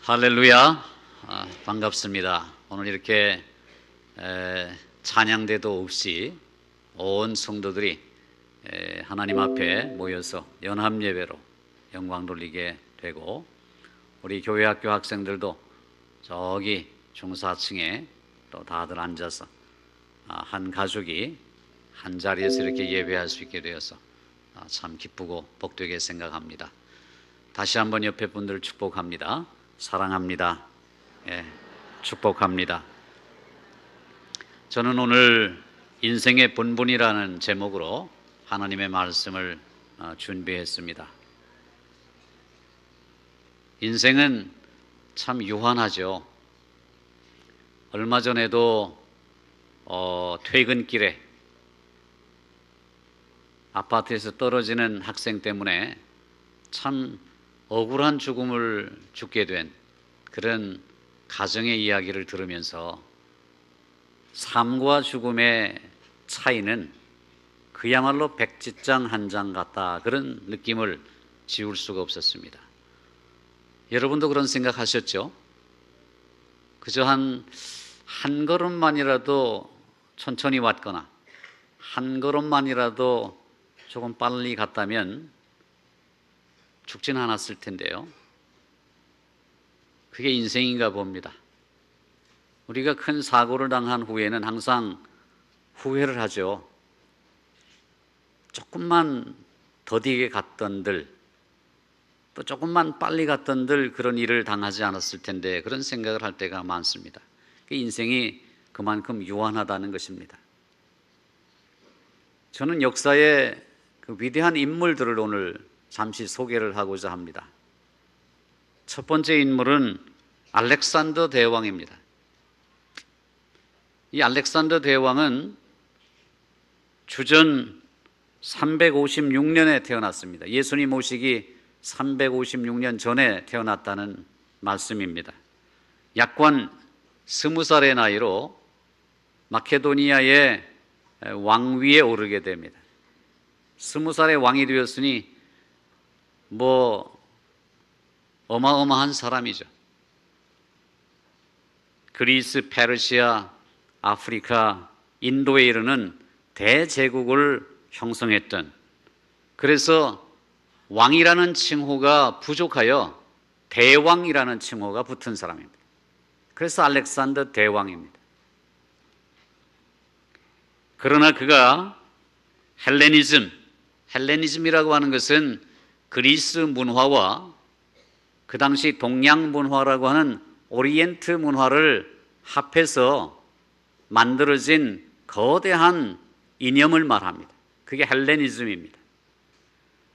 할렐루야. 반갑습니다. 오늘 이렇게 찬양대도 없이 온 성도들이 하나님 앞에 모여서 연합예배로 영광 돌리게 되고, 우리 교회 학교 학생들도 저기 중사층에 또 다들 앉아서 한 가족이 한 자리에서 이렇게 예배할 수 있게 되어서 참 기쁘고 복되게 생각합니다. 다시 한번 옆에 분들 축복합니다. 사랑합니다. 축복합니다. 저는 오늘 인생의 본분이라는 제목으로 하나님의 말씀을 준비했습니다. 인생은 참 유한하죠. 얼마 전에도 퇴근길에 아파트에서 떨어지는 학생 때문에 참 억울한 죽음을 죽게 된 그런 가정의 이야기를 들으면서 삶과 죽음의 차이는 그야말로 백지장 한 장 같다, 그런 느낌을 지울 수가 없었습니다. 여러분도 그런 생각하셨죠? 그저 한 걸음만이라도 천천히 왔거나 한 걸음만이라도 조금 빨리 갔다면 죽진 않았을 텐데요. 그게 인생인가 봅니다. 우리가 큰 사고를 당한 후에는 항상 후회를 하죠. 조금만 더디게 갔던들, 또 조금만 빨리 갔던들 그런 일을 당하지 않았을 텐데, 그런 생각을 할 때가 많습니다. 인생이 그만큼 유한하다는 것입니다. 저는 역사의 그 위대한 인물들을 오늘 잠시 소개를 하고자 합니다. 첫 번째 인물은 알렉산더 대왕입니다. 이 알렉산더 대왕은 주전 356년에 태어났습니다. 예수님 오시기 356년 전에 태어났다는 말씀입니다. 약관 20살의 나이로 마케도니아의 왕위에 오르게 됩니다. 20살의 왕이 되었으니 어마어마한 사람이죠. 그리스, 페르시아, 아프리카, 인도에 이르는 대제국을 형성했던, 그래서 왕이라는 칭호가 부족하여 대왕이라는 칭호가 붙은 사람입니다. 그래서 알렉산더 대왕입니다. 그러나 그가 헬레니즘이라고 하는 것은 그리스 문화와 그 당시 동양 문화라고 하는 오리엔트 문화를 합해서 만들어진 거대한 이념을 말합니다. 그게 헬레니즘입니다.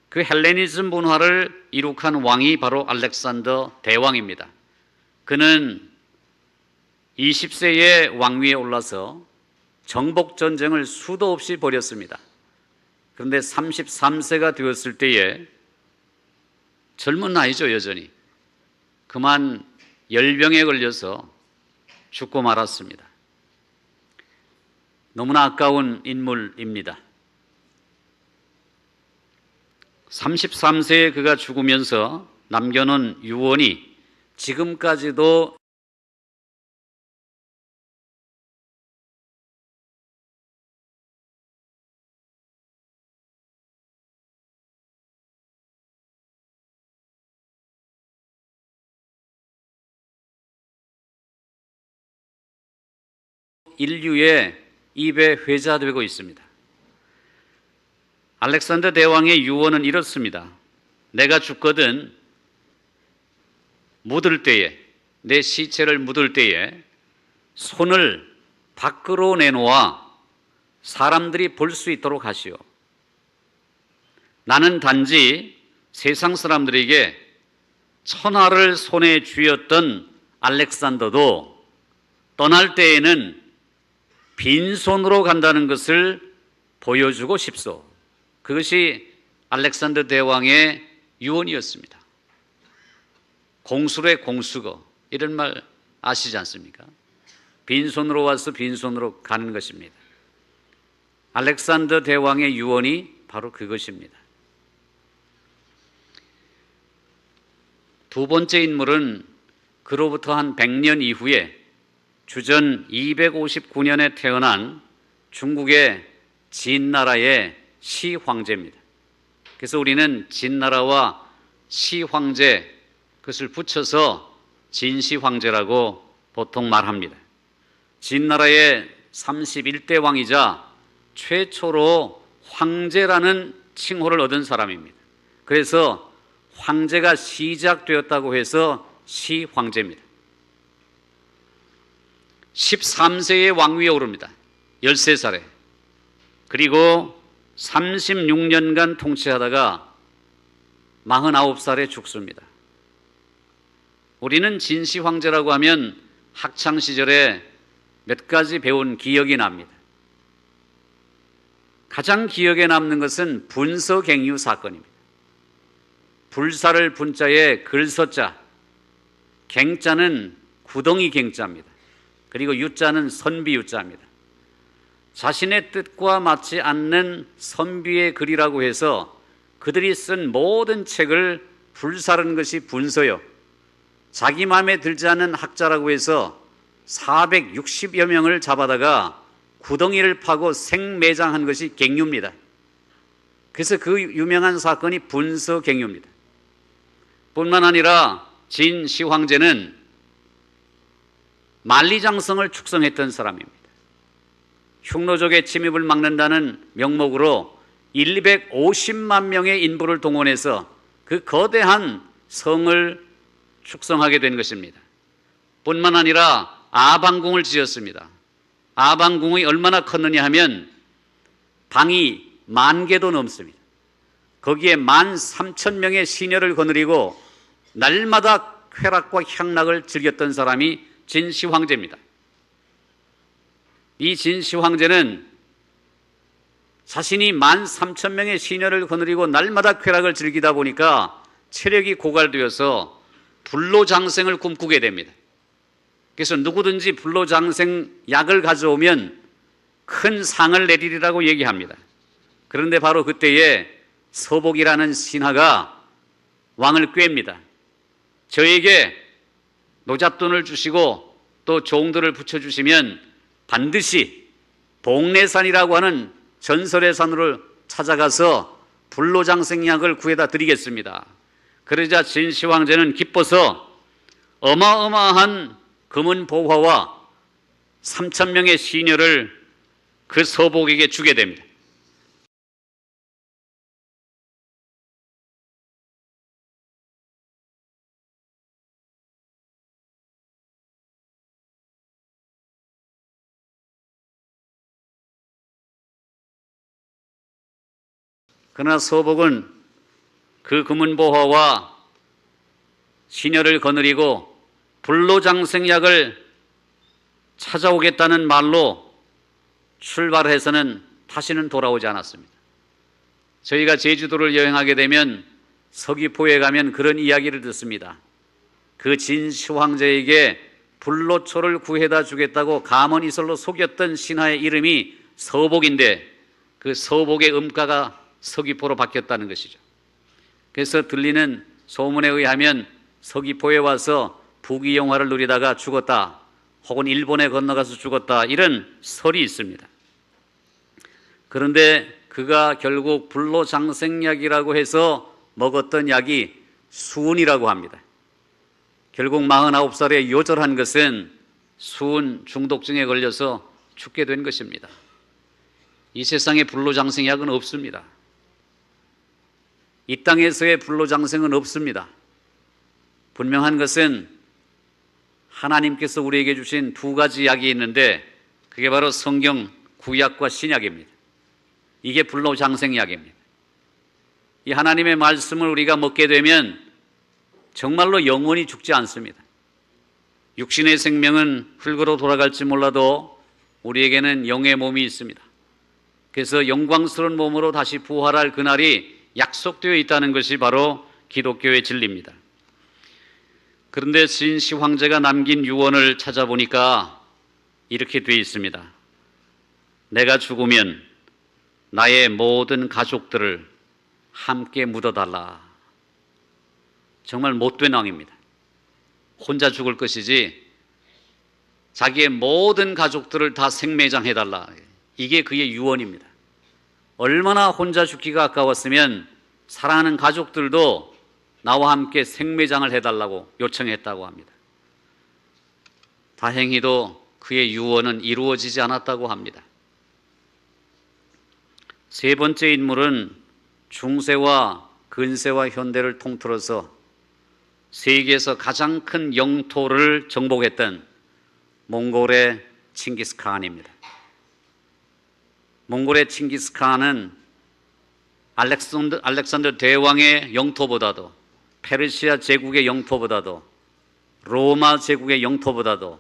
그 헬레니즘 문화를 이룩한 왕이 바로 알렉산더 대왕입니다. 그는 20세에 왕위에 올라서 정복 전쟁을 수도 없이 벌였습니다. 그런데 33세가 되었을 때에, 젊은 나이죠 여전히, 그만 열병에 걸려서 죽고 말았습니다. 너무나 아까운 인물입니다. 33세에 그가 죽으면서 남겨놓은 유언이 지금까지도 인류의 입에 회자되고 있습니다. 알렉산더 대왕의 유언은 이렇습니다. 내가 죽거든 묻을 때에, 내 시체를 묻을 때에 손을 밖으로 내놓아 사람들이 볼 수 있도록 하시오. 나는 단지 세상 사람들에게 천하를 손에 쥐었던 알렉산더도 떠날 때에는 빈손으로 간다는 것을 보여주고 싶소. 그것이 알렉산더 대왕의 유언이었습니다. 공수래 공수거, 이런 말 아시지 않습니까? 빈손으로 와서 빈손으로 가는 것입니다. 알렉산더 대왕의 유언이 바로 그것입니다. 두 번째 인물은 그로부터 한 100년 이후에 주전 259년에 태어난 중국의 진나라의 시황제입니다. 그래서 우리는 진나라와 시황제, 그것을 붙여서 진시황제라고 보통 말합니다. 진나라의 31대 왕이자 최초로 황제라는 칭호를 얻은 사람입니다. 그래서 황제가 시작되었다고 해서 시황제입니다. 13세의 왕위에 오릅니다. 13살에. 그리고 36년간 통치하다가 49살에 죽습니다. 우리는 진시 황제라고 하면 학창시절에 몇 가지 배운 기억이 납니다. 가장 기억에 남는 것은 분서갱유 사건입니다. 불사를 분자에 글서자, 갱자는 구덩이 갱자입니다. 그리고 유자는 선비 유자입니다. 자신의 뜻과 맞지 않는 선비의 글이라고 해서 그들이 쓴 모든 책을 불사르는 것이 분서요, 자기 마음에 들지 않는 학자라고 해서 460여 명을 잡아다가 구덩이를 파고 생매장한 것이 갱유입니다. 그래서 그 유명한 사건이 분서갱유입니다. 뿐만 아니라 진시황제는 만리장성을 축성했던 사람입니다. 흉노족의 침입을 막는다는 명목으로 150만 명의 인부를 동원해서 그 거대한 성을 축성하게 된 것입니다. 뿐만 아니라 아방궁을 지었습니다. 아방궁이 얼마나 컸느냐 하면 방이 10,000개도 넘습니다. 거기에 13,000명의 시녀를 거느리고 날마다 쾌락과 향락을 즐겼던 사람이 진시황제입니다. 이 진시황제는 자신이 13,000명의 시녀를 거느리고 날마다 쾌락을 즐기다 보니까 체력이 고갈되어서 불로장생을 꿈꾸게 됩니다. 그래서 누구든지 불로장생 약을 가져오면 큰 상을 내리리라고 얘기합니다. 그런데 바로 그때에 서복이라는 신하가 왕을 꾀입니다. 저에게 노잣돈을 주시고 또 종들을 붙여주시면 반드시 복례산이라고 하는 전설의 산으로 찾아가서 불로장생약을 구해다 드리겠습니다. 그러자 진시황제는 기뻐서 어마어마한 금은 보화와 3,000명의 시녀를 그 서복에게 주게 됩니다. 그러나 서복은 그 금은보화와 시녀를 거느리고 불로장생약을 찾아오겠다는 말로 출발해서는 다시는 돌아오지 않았습니다. 저희가 제주도를 여행하게 되면 서귀포에 가면 그런 이야기를 듣습니다. 그 진시황제에게 불로초를 구해다 주겠다고 가문이설로 속였던 신하의 이름이 서복인데 그 서복의 음가가 서귀포로 바뀌었다는 것이죠. 그래서 들리는 소문에 의하면 서귀포에 와서 부귀영화를 누리다가 죽었다, 혹은 일본에 건너가서 죽었다, 이런 설이 있습니다. 그런데 그가 결국 불로장생약이라고 해서 먹었던 약이 수은이라고 합니다. 결국 49살에 요절한 것은 수은 중독증에 걸려서 죽게 된 것입니다. 이 세상에 불로장생약은 없습니다. 이 땅에서의 불로장생은 없습니다. 분명한 것은 하나님께서 우리에게 주신 두 가지 약이 있는데 그게 바로 성경 구약과 신약입니다. 이게 불로장생약입니다. 이 하나님의 말씀을 우리가 먹게 되면 정말로 영원히 죽지 않습니다. 육신의 생명은 흙으로 돌아갈지 몰라도 우리에게는 영의 몸이 있습니다. 그래서 영광스러운 몸으로 다시 부활할 그날이 약속되어 있다는 것이 바로 기독교의 진리입니다. 그런데 진시황제가 남긴 유언을 찾아보니까 이렇게 되어 있습니다. 내가 죽으면 나의 모든 가족들을 함께 묻어달라. 정말 못된 왕입니다. 혼자 죽을 것이지 자기의 모든 가족들을 다 생매장해달라. 이게 그의 유언입니다. 얼마나 혼자 죽기가 아까웠으면 사랑하는 가족들도 나와 함께 생매장을 해달라고 요청했다고 합니다. 다행히도 그의 유언은 이루어지지 않았다고 합니다. 세 번째 인물은 중세와 근세와 현대를 통틀어서 세계에서 가장 큰 영토를 정복했던 몽골의 칭기스칸입니다. 몽골의 칭기스칸은 알렉산더 대왕의 영토보다도, 페르시아 제국의 영토보다도, 로마 제국의 영토보다도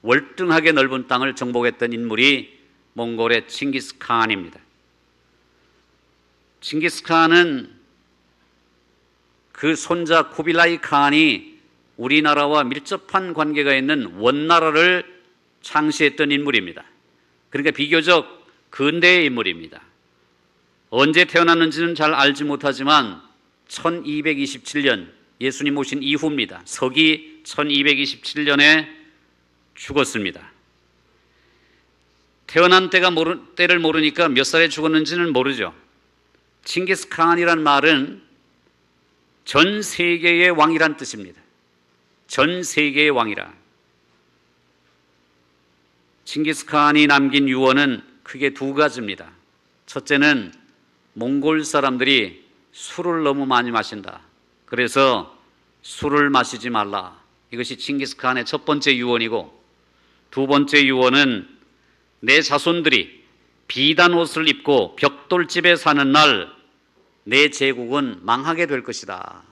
월등하게 넓은 땅을 정복했던 인물이 몽골의 칭기스칸입니다. 칭기스칸은 그 손자 쿠빌라이 칸이 우리나라와 밀접한 관계가 있는 원나라를 창시했던 인물입니다. 그러니까 비교적 근대의 인물입니다. 언제 태어났는지는 잘 알지 못하지만 1227년 예수님 오신 이후입니다. 서기 1227년에 죽었습니다. 태어난 때를 모르니까 몇 살에 죽었는지는 모르죠. 칭기스칸이란 말은 전 세계의 왕이란 뜻입니다. 전 세계의 왕이라. 칭기스칸이 남긴 유언은 크게 두 가지입니다. 첫째는 몽골 사람들이 술을 너무 많이 마신다. 그래서 술을 마시지 말라. 이것이 칭기스칸의 첫 번째 유언이고, 두 번째 유언은 내 자손들이 비단 옷을 입고 벽돌집에 사는 날 내 제국은 망하게 될 것이다.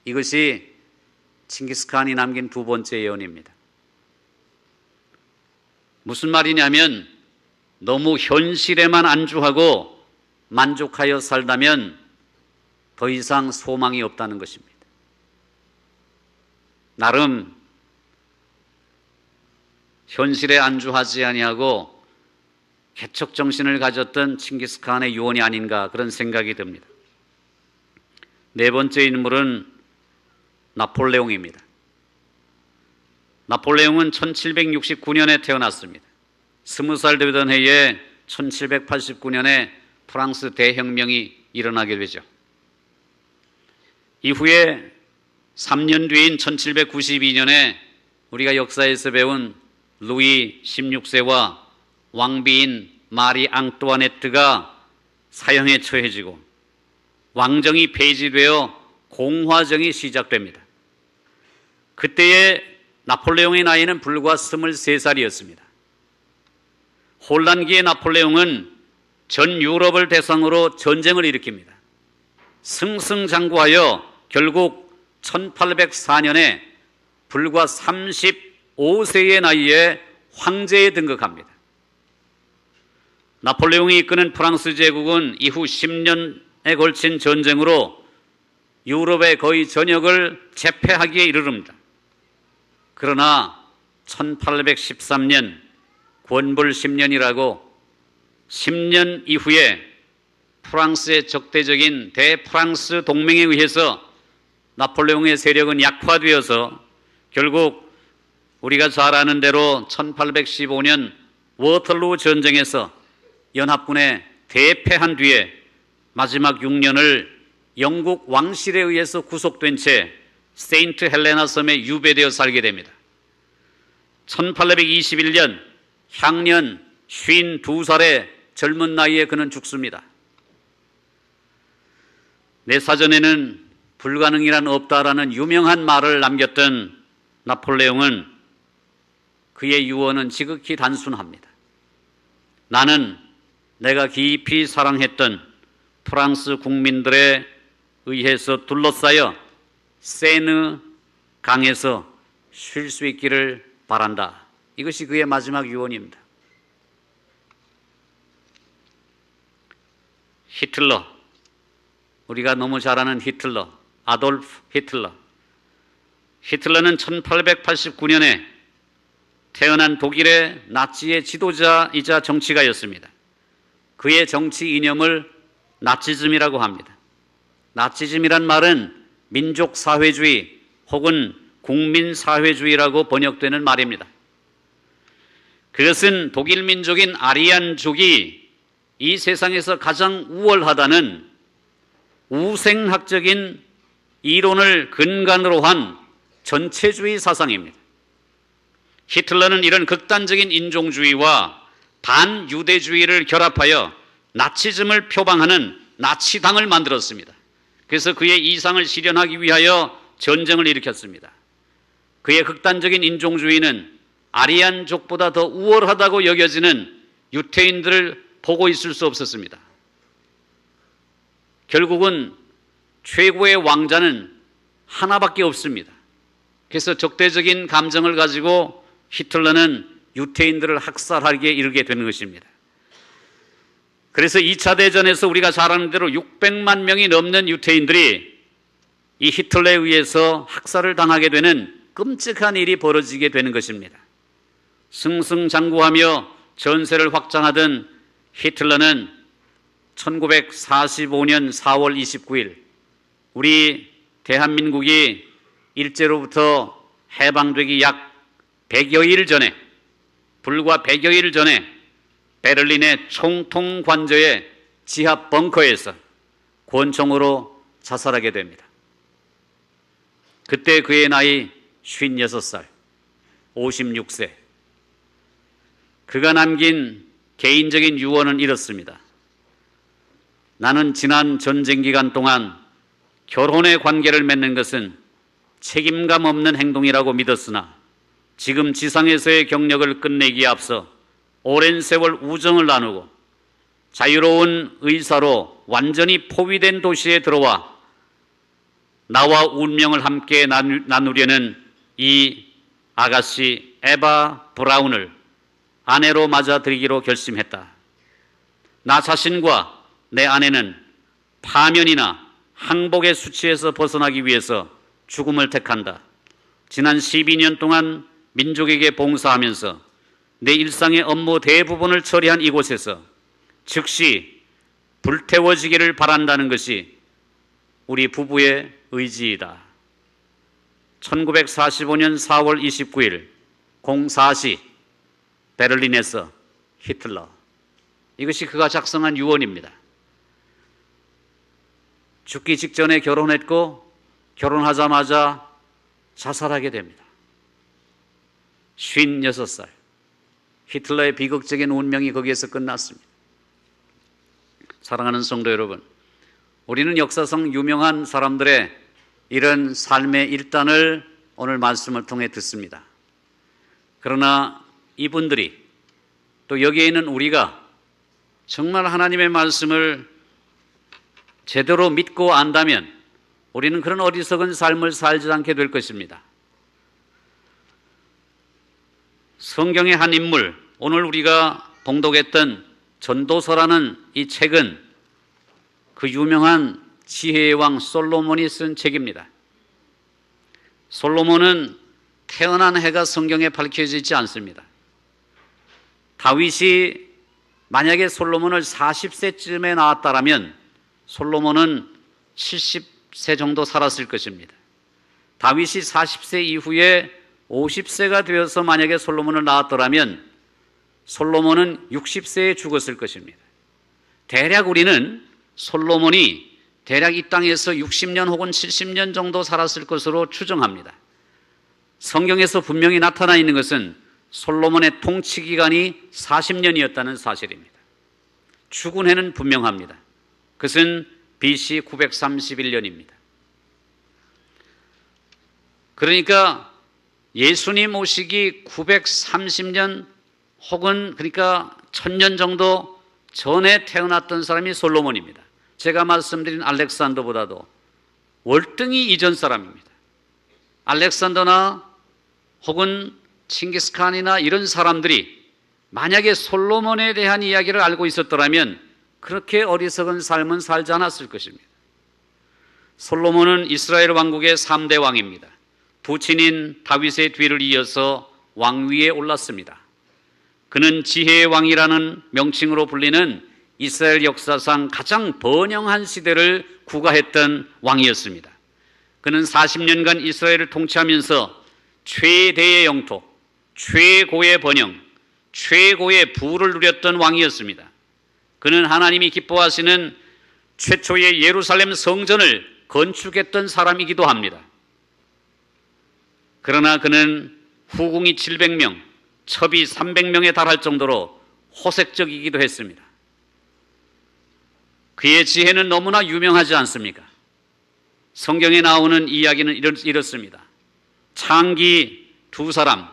이것이 칭기스칸이 남긴 두 번째 예언입니다. 무슨 말이냐면 너무 현실에만 안주하고 만족하여 살다면 더 이상 소망이 없다는 것입니다. 나름 현실에 안주하지 아니하고 개척정신을 가졌던 칭기스칸의 유언이 아닌가 그런 생각이 듭니다. 네 번째 인물은 나폴레옹입니다. 나폴레옹은 1769년에 태어났습니다. 20살 되던 해에 1789년에 프랑스 대혁명이 일어나게 되죠. 이후에 3년 뒤인 1792년에 우리가 역사에서 배운 루이 16세와 왕비인 마리 앙뚜아네트가 사형에 처해지고 왕정이 폐지되어 공화정이 시작됩니다. 그때의 나폴레옹의 나이는 불과 23살이었습니다. 혼란기의 나폴레옹은 전 유럽을 대상으로 전쟁을 일으킵니다. 승승장구하여 결국 1804년에 불과 35세의 나이에 황제에 등극합니다. 나폴레옹이 이끄는 프랑스 제국은 이후 10년에 걸친 전쟁으로 유럽의 거의 전역을 제패하기에 이르릅니다. 그러나 1813년 권불 10년이라고 10년 이후에 프랑스의 적대적인 대프랑스 동맹에 의해서 나폴레옹의 세력은 약화되어서 결국 우리가 잘 아는 대로 1815년 워털루 전쟁에서 연합군에 대패한 뒤에 마지막 6년을 영국 왕실에 의해서 구속된 채 세인트 헬레나 섬에 유배되어 살게 됩니다. 1821년 향년 52살의 젊은 나이에 그는 죽습니다. 내 사전에는 불가능이란 없다라는 유명한 말을 남겼던 나폴레옹은 그의 유언은 지극히 단순합니다. 나는 내가 깊이 사랑했던 프랑스 국민들에 의해서 둘러싸여 세느 강에서 쉴 수 있기를 바란다. 이것이 그의 마지막 유언입니다. 히틀러, 우리가 너무 잘 아는 히틀러, 아돌프 히틀러. 히틀러는 1889년에 태어난 독일의 나치의 지도자이자 정치가였습니다. 그의 정치 이념을 나치즘이라고 합니다. 나치즘이란 말은 민족사회주의 혹은 국민사회주의라고 번역되는 말입니다. 그것은 독일 민족인 아리안족이 이 세상에서 가장 우월하다는 우생학적인 이론을 근간으로 한 전체주의 사상입니다. 히틀러는 이런 극단적인 인종주의와 반유대주의를 결합하여 나치즘을 표방하는 나치당을 만들었습니다. 그래서 그의 이상을 실현하기 위하여 전쟁을 일으켰습니다. 그의 극단적인 인종주의는 아리안족보다 더 우월하다고 여겨지는 유태인들을 보고 있을 수 없었습니다. 결국은 최고의 왕자는 하나밖에 없습니다. 그래서 적대적인 감정을 가지고 히틀러는 유태인들을 학살하기에 이르게 되는 것입니다. 그래서 2차 대전에서 우리가 잘 아는 대로 600만 명이 넘는 유태인들이 이 히틀러에 의해서 학살을 당하게 되는 끔찍한 일이 벌어지게 되는 것입니다. 승승장구하며 전세를 확장하던 히틀러는 1945년 4월 29일 우리 대한민국이 일제로부터 해방되기 약 100여일 전에, 불과 100여일 전에 베를린의 총통관저의 지하 벙커에서 권총으로 자살하게 됩니다. 그때 그의 나이 56살, 56세. 그가 남긴 개인적인 유언은 이렇습니다. 나는 지난 전쟁 기간 동안 결혼의 관계를 맺는 것은 책임감 없는 행동이라고 믿었으나 지금 지상에서의 경력을 끝내기에 앞서 오랜 세월 우정을 나누고 자유로운 의사로 완전히 포위된 도시에 들어와 나와 운명을 함께 나누려는 이 아가씨 에바 브라운을 아내로 맞아들이기로 결심했다. 나 자신과 내 아내는 파면이나 항복의 수치에서 벗어나기 위해서 죽음을 택한다. 지난 12년 동안 민족에게 봉사하면서 내 일상의 업무 대부분을 처리한 이곳에서 즉시 불태워지기를 바란다는 것이 우리 부부의 의지이다. 1945년 4월 29일 04시 베를린에서 히틀러. 이것이 그가 작성한 유언입니다. 죽기 직전에 결혼했고 결혼하자마자 자살하게 됩니다. 56살. 히틀러의 비극적인 운명이 거기에서 끝났습니다. 사랑하는 성도 여러분, 우리는 역사상 유명한 사람들의 이런 삶의 일단을 오늘 말씀을 통해 듣습니다. 그러나 이분들이 또 여기에 있는 우리가 정말 하나님의 말씀을 제대로 믿고 안다면 우리는 그런 어리석은 삶을 살지 않게 될 것입니다. 성경의 한 인물, 오늘 우리가 봉독했던 전도서라는 이 책은 그 유명한 지혜의 왕 솔로몬이 쓴 책입니다. 솔로몬은 태어난 해가 성경에 밝혀져 있지 않습니다. 다윗이 만약에 솔로몬을 40세쯤에 낳았다면 솔로몬은 70세 정도 살았을 것입니다. 다윗이 40세 이후에 50세가 되어서 만약에 솔로몬을 낳았더라면 솔로몬은 60세에 죽었을 것입니다. 대략 우리는 솔로몬이 대략 이 땅에서 60년 혹은 70년 정도 살았을 것으로 추정합니다. 성경에서 분명히 나타나 있는 것은 솔로몬의 통치 기간이 40년이었다는 사실입니다. 죽은 해는 분명합니다. 그것은 BC 931년입니다. 그러니까 예수님 오시기 930년 혹은 그러니까 1000년 정도 전에 태어났던 사람이 솔로몬입니다. 제가 말씀드린 알렉산더보다도 월등히 이전 사람입니다. 알렉산더나 혹은 칭기스칸이나 이런 사람들이 만약에 솔로몬에 대한 이야기를 알고 있었더라면 그렇게 어리석은 삶은 살지 않았을 것입니다. 솔로몬은 이스라엘 왕국의 3대 왕입니다. 부친인 다윗의 뒤를 이어서 왕위에 올랐습니다. 그는 지혜의 왕이라는 명칭으로 불리는 이스라엘 역사상 가장 번영한 시대를 구가했던 왕이었습니다. 그는 40년간 이스라엘을 통치하면서 최대의 영토, 최고의 번영, 최고의 부를 누렸던 왕이었습니다. 그는 하나님이 기뻐하시는 최초의 예루살렘 성전을 건축했던 사람이기도 합니다. 그러나 그는 후궁이 700명, 첩이 300명에 달할 정도로 호색적이기도 했습니다. 그의 지혜는 너무나 유명하지 않습니까? 성경에 나오는 이야기는 이렇습니다. 창기 두 사람,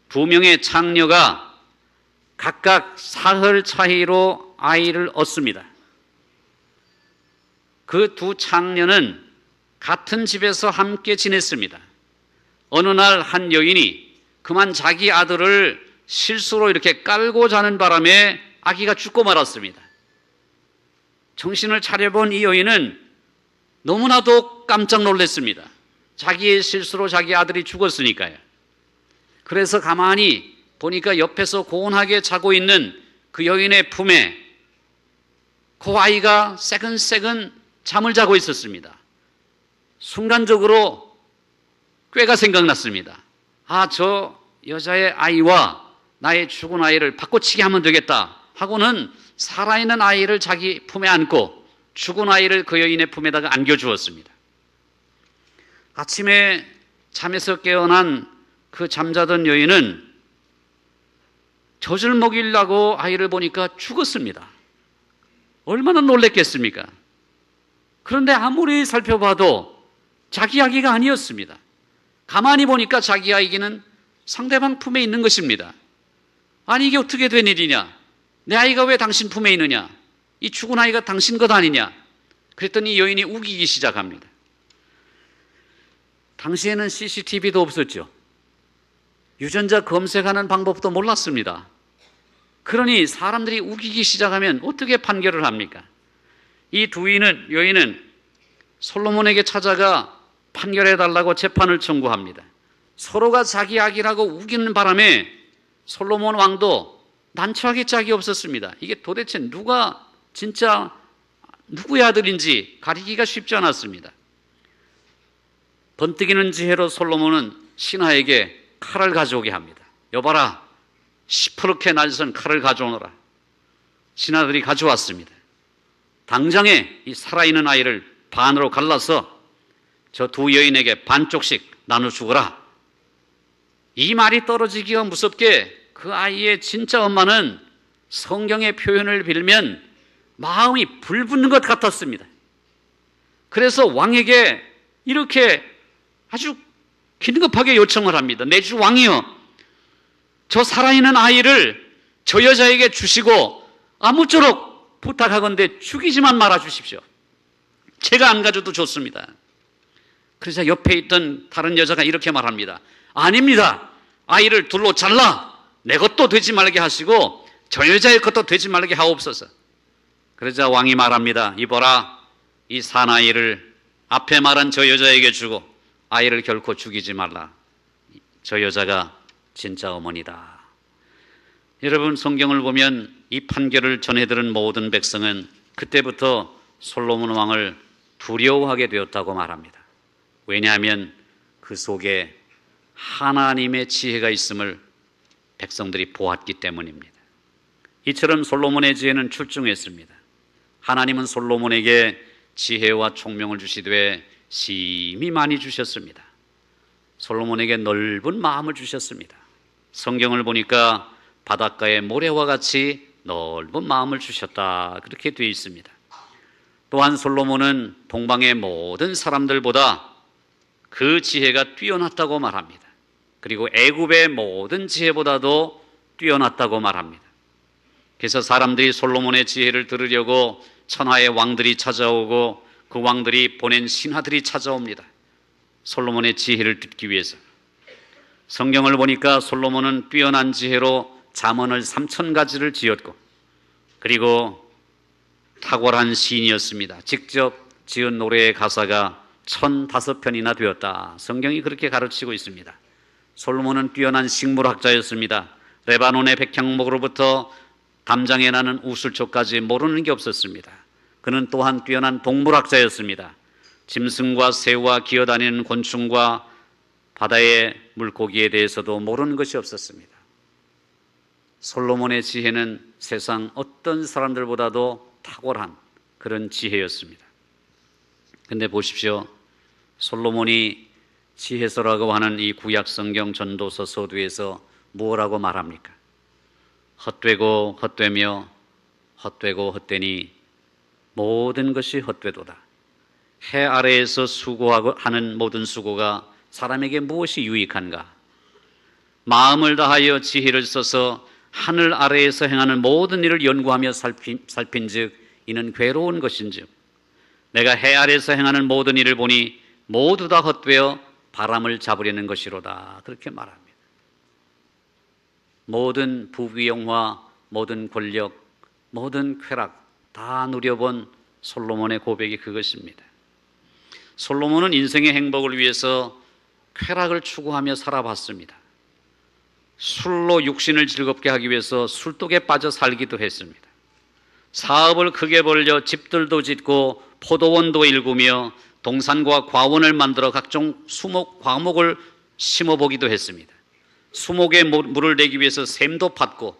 두 명의 창녀가 각각 사흘 차이로 아이를 얻습니다. 그 두 창녀는 같은 집에서 함께 지냈습니다. 어느 날 한 여인이 그만 자기 아들을 실수로 이렇게 깔고 자는 바람에 아기가 죽고 말았습니다. 정신을 차려본 이 여인은 너무나도 깜짝 놀랐습니다. 자기의 실수로 자기 아들이 죽었으니까요. 그래서 가만히 보니까 옆에서 고운하게 자고 있는 그 여인의 품에 그 아이가 새근새근 잠을 자고 있었습니다. 순간적으로 꾀가 생각났습니다. 아, 저 여자의 아이와 나의 죽은 아이를 바꿔치기 하면 되겠다 하고는 살아있는 아이를 자기 품에 안고 죽은 아이를 그 여인의 품에다가 안겨주었습니다. 아침에 잠에서 깨어난 그 잠자던 여인은 젖을 먹이려고 아이를 보니까 죽었습니다. 얼마나 놀랬겠습니까? 그런데 아무리 살펴봐도 자기 아기가 아니었습니다. 가만히 보니까 자기 아기는 상대방 품에 있는 것입니다. 아니, 이게 어떻게 된 일이냐? 내 아이가 왜 당신 품에 있느냐? 이 죽은 아이가 당신 것 아니냐? 그랬더니 여인이 우기기 시작합니다. 당시에는 CCTV도 없었죠. 유전자 검색하는 방법도 몰랐습니다. 그러니 사람들이 우기기 시작하면 어떻게 판결을 합니까? 이 두 여인은 솔로몬에게 찾아가 판결해달라고 재판을 청구합니다. 서로가 자기 아기라고 우기는 바람에 솔로몬 왕도 난처하게 짝이 없었습니다. 이게 도대체 누가 진짜 누구의 아들인지 가리기가 쉽지 않았습니다. 번뜩이는 지혜로 솔로몬은 신하에게 칼을 가져오게 합니다. 여봐라, 시퍼렇게 날선 칼을 가져오너라. 신하들이 가져왔습니다. 당장에 이 살아있는 아이를 반으로 갈라서 저 두 여인에게 반쪽씩 나눠 주거라. 이 말이 떨어지기가 무섭게 그 아이의 진짜 엄마는 성경의 표현을 빌면 마음이 불붙는 것 같았습니다. 그래서 왕에게 이렇게 아주 긴급하게 요청을 합니다. 내 주 왕이여, 저 살아있는 아이를 저 여자에게 주시고 아무쪼록 부탁하건대 죽이지만 말아 주십시오. 제가 안 가져도 좋습니다. 그래서 옆에 있던 다른 여자가 이렇게 말합니다. 아닙니다. 아이를 둘로 잘라 내 것도 되지 말게 하시고 저 여자의 것도 되지 말게 하옵소서. 그러자 왕이 말합니다. 이보라, 이 사나이를 앞에 말한 저 여자에게 주고 아이를 결코 죽이지 말라. 저 여자가 진짜 어머니다. 여러분, 성경을 보면 이 판결을 전해들은 모든 백성은 그때부터 솔로몬 왕을 두려워하게 되었다고 말합니다. 왜냐하면 그 속에 하나님의 지혜가 있음을 백성들이 보았기 때문입니다. 이처럼 솔로몬의 지혜는 출중했습니다. 하나님은 솔로몬에게 지혜와 총명을 주시되 심히 많이 주셨습니다. 솔로몬에게 넓은 마음을 주셨습니다. 성경을 보니까 바닷가의 모래와 같이 넓은 마음을 주셨다, 그렇게 되어 있습니다. 또한 솔로몬은 동방의 모든 사람들보다 그 지혜가 뛰어났다고 말합니다. 그리고 애굽의 모든 지혜보다도 뛰어났다고 말합니다. 그래서 사람들이 솔로몬의 지혜를 들으려고 천하의 왕들이 찾아오고 그 왕들이 보낸 신하들이 찾아옵니다. 솔로몬의 지혜를 듣기 위해서. 성경을 보니까 솔로몬은 뛰어난 지혜로 잠언을 3000가지를 지었고, 그리고 탁월한 시인이었습니다. 직접 지은 노래의 가사가 1005편이나 되었다. 성경이 그렇게 가르치고 있습니다. 솔로몬은 뛰어난 식물학자였습니다. 레바논의 백향목으로부터 담장에 나는 우슬초까지 모르는 게 없었습니다. 그는 또한 뛰어난 동물학자였습니다. 짐승과 새와 기어다니는 곤충과 바다의 물고기에 대해서도 모르는 것이 없었습니다. 솔로몬의 지혜는 세상 어떤 사람들보다도 탁월한 그런 지혜였습니다. 근데 보십시오. 솔로몬이 지혜서라고 하는 이 구약 성경 전도서 서두에서 뭐라고 말합니까? 헛되고 헛되며 헛되고 헛되니 모든 것이 헛되도다. 해 아래에서 수고하는 모든 수고가 사람에게 무엇이 유익한가? 마음을 다하여 지혜를 써서 하늘 아래에서 행하는 모든 일을 연구하며 살핀즉 이는 괴로운 것인즉 내가 해 아래에서 행하는 모든 일을 보니 모두 다 헛되어 바람을 잡으려는 것이로다. 그렇게 말합니다. 모든 부귀영화, 모든 권력, 모든 쾌락 다 누려본 솔로몬의 고백이 그것입니다. 솔로몬은 인생의 행복을 위해서 쾌락을 추구하며 살아봤습니다. 술로 육신을 즐겁게 하기 위해서 술독에 빠져 살기도 했습니다. 사업을 크게 벌려 집들도 짓고 포도원도 일구며 동산과 과원을 만들어 각종 수목, 과목을 심어보기도 했습니다. 수목에 물을 내기 위해서 샘도 팠고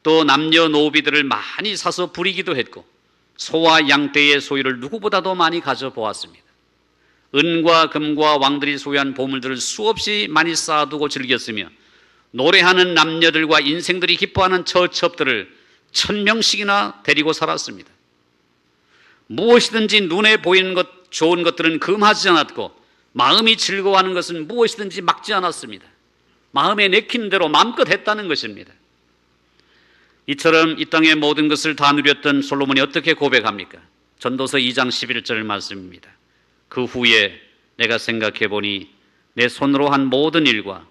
또 남녀노비들을 많이 사서 부리기도 했고 소와 양떼의 소유를 누구보다도 많이 가져보았습니다. 은과 금과 왕들이 소유한 보물들을 수없이 많이 쌓아두고 즐겼으며 노래하는 남녀들과 인생들이 기뻐하는 처첩들을 1000명씩이나 데리고 살았습니다. 무엇이든지 눈에 보이는 것, 좋은 것들은 금하지 않았고 마음이 즐거워하는 것은 무엇이든지 막지 않았습니다. 마음에 내키는 대로 마음껏 했다는 것입니다. 이처럼 이 땅의 모든 것을 다 누렸던 솔로몬이 어떻게 고백합니까? 전도서 2장 11절 말씀입니다. 그 후에 내가 생각해 보니 내 손으로 한 모든 일과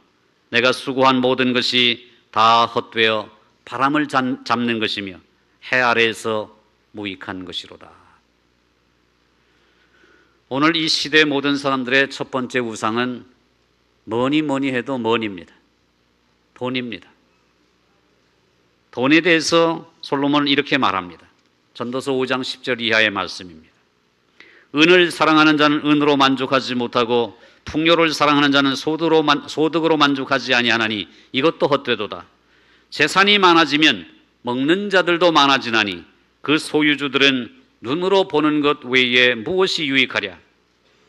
내가 수고한 모든 것이 다 헛되어 바람을 잡는 것이며 해 아래에서 무익한 것이로다. 오늘 이 시대 모든 사람들의 첫 번째 우상은 뭐니 해도 money입니다. 돈입니다. 돈에 대해서 솔로몬은 이렇게 말합니다. 전도서 5장 10절 이하의 말씀입니다. 은을 사랑하는 자는 은으로 만족하지 못하고 풍요를 사랑하는 자는 소득으로 만족하지 아니하나니 이것도 헛되도다. 재산이 많아지면 먹는 자들도 많아지나니 그 소유주들은 눈으로 보는 것 외에 무엇이 유익하랴?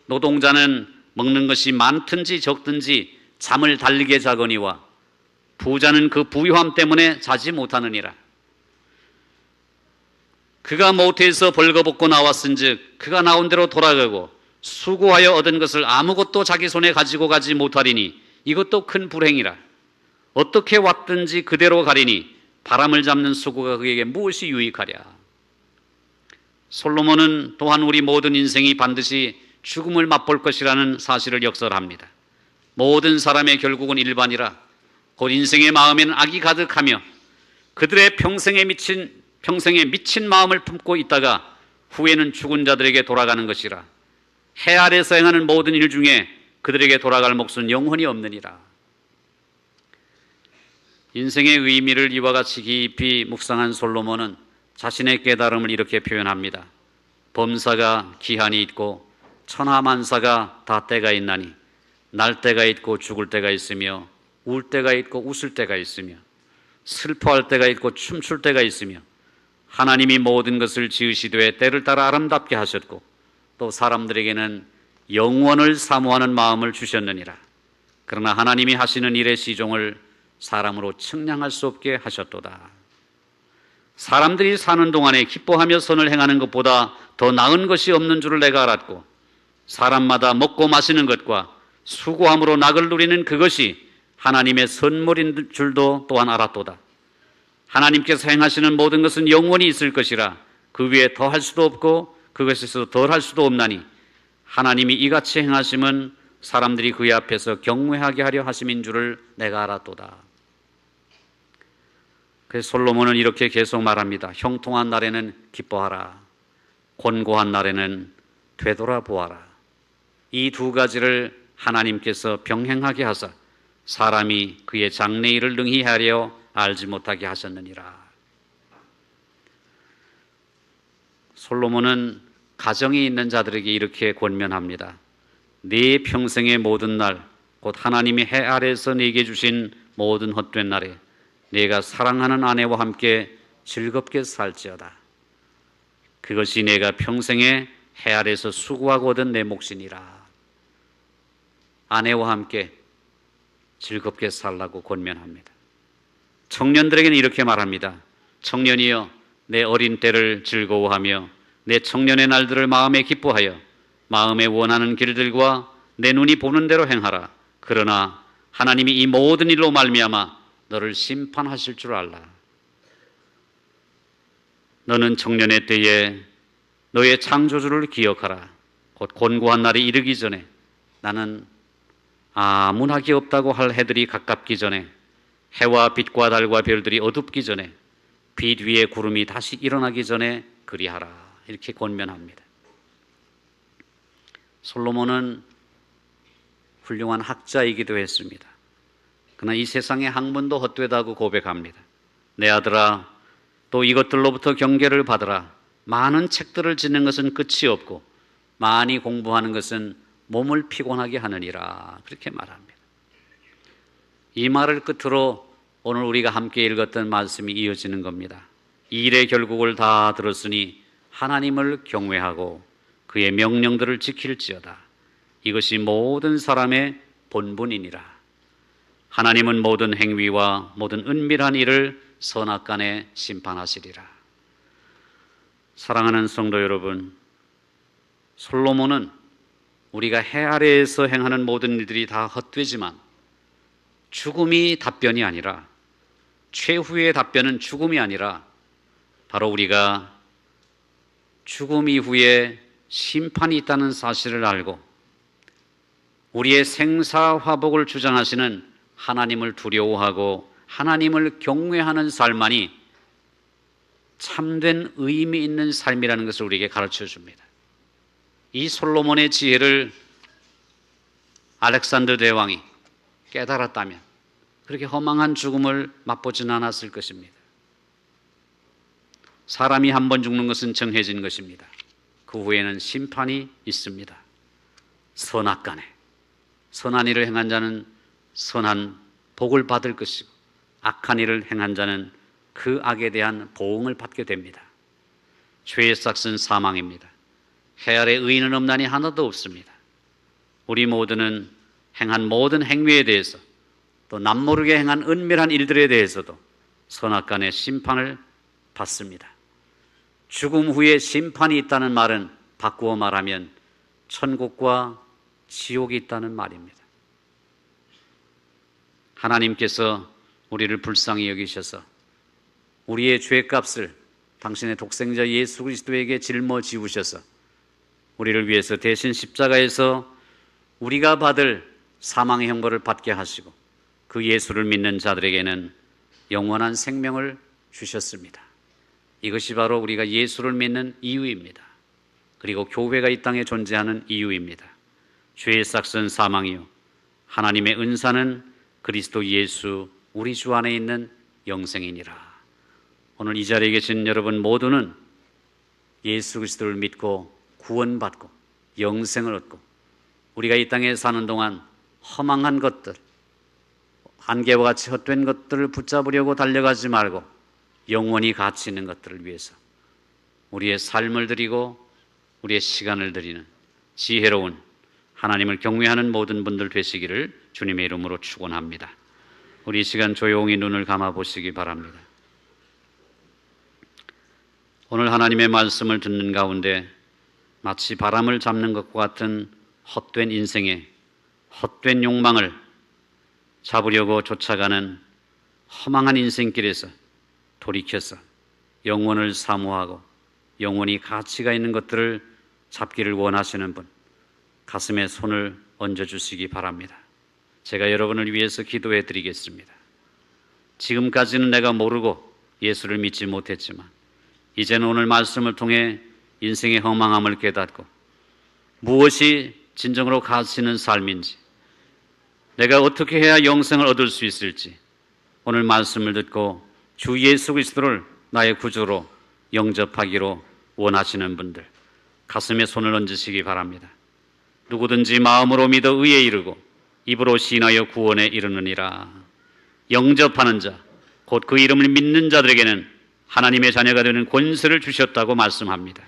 노동자는 먹는 것이 많든지 적든지 잠을 달리게 자거니와 부자는 그 부유함 때문에 자지 못하느니라. 그가 모태에서 벌거벗고 나왔은즉 그가 나온 대로 돌아가고 수고하여 얻은 것을 아무것도 자기 손에 가지고 가지 못하리니 이것도 큰 불행이라. 어떻게 왔든지 그대로 가리니 바람을 잡는 수고가 그에게 무엇이 유익하랴. 솔로몬은 또한 우리 모든 인생이 반드시 죽음을 맛볼 것이라는 사실을 역설합니다. 모든 사람의 결국은 일반이라 곧 인생의 마음에는 악이 가득하며 그들의 평생에 미친 마음을 품고 있다가 후에는 죽은 자들에게 돌아가는 것이라. 해 아래에서 행하는 모든 일 중에 그들에게 돌아갈 몫은 영원히 없느니라. 인생의 의미를 이와 같이 깊이 묵상한 솔로몬은 자신의 깨달음을 이렇게 표현합니다. 범사가 기한이 있고 천하만사가 다 때가 있나니 날 때가 있고 죽을 때가 있으며 울 때가 있고 웃을 때가 있으며 슬퍼할 때가 있고 춤출 때가 있으며 하나님이 모든 것을 지으시되 때를 따라 아름답게 하셨고 또 사람들에게는 영원을 사모하는 마음을 주셨느니라. 그러나 하나님이 하시는 일의 시종을 사람으로 측량할 수 없게 하셨도다. 사람들이 사는 동안에 기뻐하며 선을 행하는 것보다 더 나은 것이 없는 줄을 내가 알았고 사람마다 먹고 마시는 것과 수고함으로 낙을 누리는 그것이 하나님의 선물인 줄도 또한 알았도다. 하나님께서 행하시는 모든 것은 영원히 있을 것이라 그 위에 더할 수도 없고 그것에서 덜할 수도 없나니 하나님이 이같이 행하심은 사람들이 그의 앞에서 경외하게 하려 하심인 줄을 내가 알았도다. 그래서 솔로몬은 이렇게 계속 말합니다. 형통한 날에는 기뻐하라. 곤고한 날에는 되돌아보아라. 이 두 가지를 하나님께서 병행하게 하사 사람이 그의 장래일을 능히 하려 알지 못하게 하셨느니라. 솔로몬은 가정이 있는 자들에게 이렇게 권면합니다. 네 평생의 모든 날, 곧 하나님이 해 아래에서 네게 주신 모든 헛된 날에 네가 사랑하는 아내와 함께 즐겁게 살지어다. 그것이 내가 평생에 해 아래에서 수고하고 얻은 내 몫이니라. 아내와 함께 즐겁게 살라고 권면합니다. 청년들에게는 이렇게 말합니다. 청년이여, 내 어린 때를 즐거워하며 내 청년의 날들을 마음에 기뻐하여 마음에 원하는 길들과 내 눈이 보는 대로 행하라. 그러나 하나님이 이 모든 일로 말미암아 너를 심판하실 줄 알라. 너는 청년의 때에 너의 창조주를 기억하라. 곧 곤고한 날이 이르기 전에, 나는 아무나기 없다고 할 해들이 가깝기 전에, 해와 빛과 달과 별들이 어둡기 전에, 빛 위에 구름이 다시 일어나기 전에 그리하라. 이렇게 권면합니다. 솔로몬은 훌륭한 학자이기도 했습니다. 그러나 이 세상의 학문도 헛되다고 고백합니다. 내 아들아, 또 이것들로부터 경계를 받으라. 많은 책들을 짓는 것은 끝이 없고 많이 공부하는 것은 몸을 피곤하게 하느니라. 그렇게 말합니다. 이 말을 끝으로 오늘 우리가 함께 읽었던 말씀이 이어지는 겁니다. 이 일의 결국을 다 들었으니 하나님을 경외하고 그의 명령들을 지킬지어다. 이것이 모든 사람의 본분이니라. 하나님은 모든 행위와 모든 은밀한 일을 선악간에 심판하시리라. 사랑하는 성도 여러분, 솔로몬은 우리가 해 아래에서 행하는 모든 일들이 다 헛되지만 죽음이 답변이 아니라, 최후의 답변은 죽음이 아니라 바로 우리가 죽음 이후에 심판이 있다는 사실을 알고 우리의 생사화복을 주장하시는 하나님을 두려워하고 하나님을 경외하는 삶만이 참된 의미 있는 삶이라는 것을 우리에게 가르쳐 줍니다. 이 솔로몬의 지혜를 알렉산더 대왕이 깨달았다면 그렇게 허망한 죽음을 맛보지는 않았을 것입니다. 사람이 한 번 죽는 것은 정해진 것입니다. 그 후에는 심판이 있습니다. 선악간에 선한 일을 행한 자는 선한 복을 받을 것이고 악한 일을 행한 자는 그 악에 대한 보응을 받게 됩니다. 죄의 삭은 사망입니다. 해 아래 의인은 없나니 하나도 없습니다. 우리 모두는 행한 모든 행위에 대해서 또 남모르게 행한 은밀한 일들에 대해서도 선악간의 심판을 받습니다. 죽음 후에 심판이 있다는 말은 바꾸어 말하면 천국과 지옥이 있다는 말입니다. 하나님께서 우리를 불쌍히 여기셔서 우리의 죄값을 당신의 독생자 예수 그리스도에게 짊어지우셔서 우리를 위해서 대신 십자가에서 우리가 받을 사망의 형벌을 받게 하시고 그 예수를 믿는 자들에게는 영원한 생명을 주셨습니다. 이것이 바로 우리가 예수를 믿는 이유입니다. 그리고 교회가 이 땅에 존재하는 이유입니다. 죄의 삭은 사망이요 하나님의 은사는 그리스도 예수 우리 주 안에 있는 영생이니라. 오늘 이 자리에 계신 여러분 모두는 예수 그리스도를 믿고 구원받고 영생을 얻고 우리가 이 땅에 사는 동안 허망한 것들, 안개와 같이 헛된 것들을 붙잡으려고 달려가지 말고 영원히 가치 있는 것들을 위해서 우리의 삶을 드리고 우리의 시간을 드리는 지혜로운 하나님을 경외하는 모든 분들 되시기를 주님의 이름으로 축원합니다. 우리 이 시간 조용히 눈을 감아 보시기 바랍니다. 오늘 하나님의 말씀을 듣는 가운데 마치 바람을 잡는 것과 같은 헛된 인생에 헛된 욕망을 잡으려고 쫓아가는 허망한 인생길에서 돌이켜서 영원을 사모하고 영원히 가치가 있는 것들을 잡기를 원하시는 분, 가슴에 손을 얹어주시기 바랍니다. 제가 여러분을 위해서 기도해 드리겠습니다. 지금까지는 내가 모르고 예수를 믿지 못했지만 이제는 오늘 말씀을 통해 인생의 허망함을 깨닫고 무엇이 진정으로 가치 있는 삶인지, 내가 어떻게 해야 영생을 얻을 수 있을지 오늘 말씀을 듣고 주 예수 그리스도를 나의 구주로 영접하기로 원하시는 분들, 가슴에 손을 얹으시기 바랍니다. 누구든지 마음으로 믿어 의에 이르고 입으로 시인하여 구원에 이르느니라. 영접하는 자, 곧 그 이름을 믿는 자들에게는 하나님의 자녀가 되는 권세를 주셨다고 말씀합니다.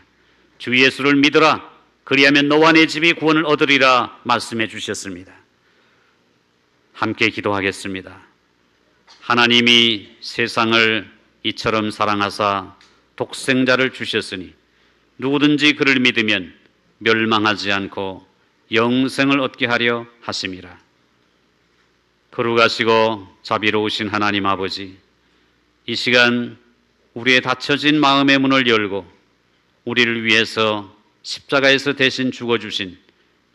주 예수를 믿으라. 그리하면 너와 내 집이 구원을 얻으리라 말씀해 주셨습니다. 함께 기도하겠습니다. 하나님이 세상을 이처럼 사랑하사 독생자를 주셨으니 누구든지 그를 믿으면 멸망하지 않고 영생을 얻게 하려 하심이라. 거룩하시고 자비로우신 하나님 아버지, 이 시간 우리의 닫혀진 마음의 문을 열고 우리를 위해서 십자가에서 대신 죽어주신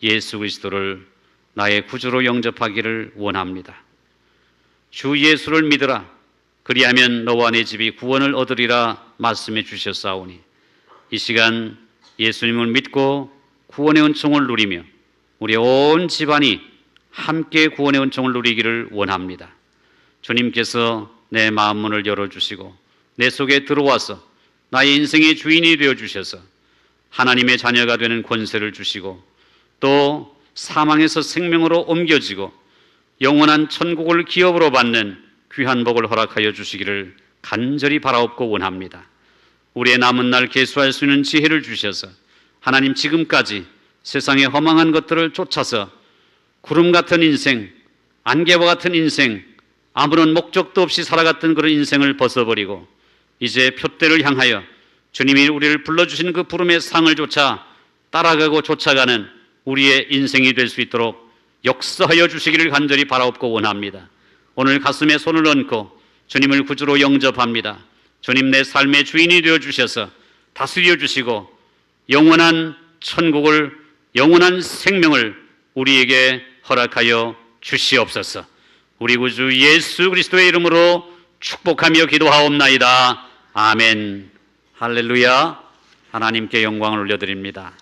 예수 그리스도를 나의 구주로 영접하기를 원합니다. 주 예수를 믿으라. 그리하면 너와 내 집이 구원을 얻으리라 말씀해 주셨사오니 이 시간 예수님을 믿고 구원의 은총을 누리며 우리 온 집안이 함께 구원의 은총을 누리기를 원합니다. 주님께서 내 마음 문을 열어주시고 내 속에 들어와서 나의 인생의 주인이 되어주셔서 하나님의 자녀가 되는 권세를 주시고 또 사망에서 생명으로 옮겨지고 영원한 천국을 기업으로 받는 귀한 복을 허락하여 주시기를 간절히 바라옵고 원합니다. 우리의 남은 날 계수할 수 있는 지혜를 주셔서 하나님 지금까지 세상의 허망한 것들을 쫓아서 구름 같은 인생, 안개와 같은 인생, 아무런 목적도 없이 살아갔던 그런 인생을 벗어버리고 이제 표대를 향하여 주님이 우리를 불러주신 그 부름의 상을 쫓아 따라가고 쫓아가는 우리의 인생이 될 수 있도록 역사하여 주시기를 간절히 바라옵고 원합니다. 오늘 가슴에 손을 얹고 주님을 구주로 영접합니다. 주님 내 삶의 주인이 되어주셔서 다스려 주시고 영원한 천국을, 영원한 생명을 우리에게 허락하여 주시옵소서. 우리 구주 예수 그리스도의 이름으로 축복하며 기도하옵나이다. 아멘. 할렐루야. 하나님께 영광을 올려드립니다.